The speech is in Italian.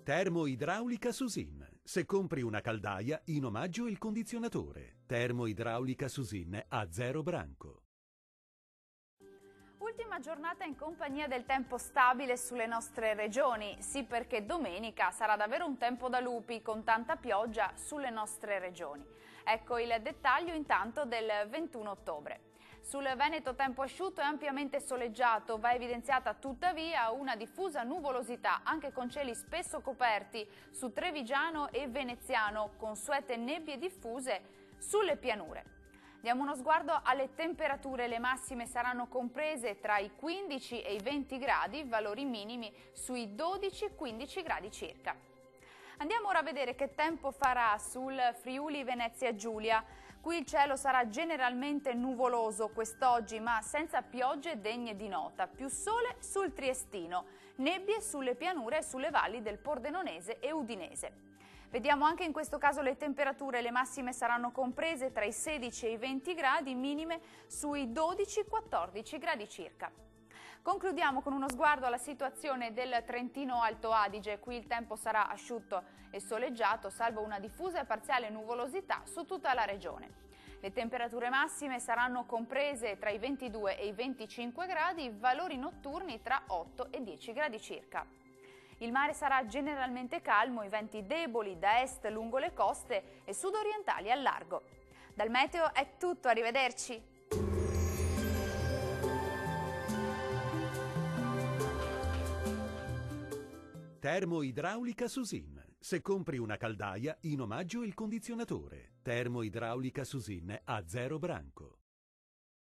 Termoidraulica Susin. Se compri una caldaia, in omaggio il condizionatore. Termoidraulica Susin a 0 branco. Ultima giornata in compagnia del tempo stabile sulle nostre regioni. Sì, perché domenica sarà davvero un tempo da lupi con tanta pioggia sulle nostre regioni. Ecco il dettaglio intanto del 21 ottobre. Sul Veneto tempo asciutto e ampiamente soleggiato, va evidenziata tuttavia una diffusa nuvolosità, anche con cieli spesso coperti su Trevigiano e Veneziano, consuete nebbie diffuse sulle pianure. Diamo uno sguardo alle temperature, le massime saranno comprese tra i 15 e i 20 gradi, valori minimi sui 12-15 gradi circa. Andiamo ora a vedere che tempo farà sul Friuli Venezia Giulia. Qui il cielo sarà generalmente nuvoloso quest'oggi, ma senza piogge degne di nota, più sole sul Triestino, nebbie sulle pianure e sulle valli del Pordenonese e Udinese. Vediamo anche in questo caso le temperature, le massime saranno comprese tra i 16 e i 20 gradi, minime sui 12-14 gradi circa. Concludiamo con uno sguardo alla situazione del Trentino Alto Adige. Qui il tempo sarà asciutto e soleggiato, salvo una diffusa e parziale nuvolosità su tutta la regione. Le temperature massime saranno comprese tra i 22 e i 25 gradi, valori notturni tra 8 e 10 gradi circa. Il mare sarà generalmente calmo, i venti deboli da est lungo le coste e sudorientali al largo. Dal meteo è tutto, arrivederci! Termoidraulica Susin. Se compri una caldaia, in omaggio il condizionatore. Termoidraulica Susin a 0 branco.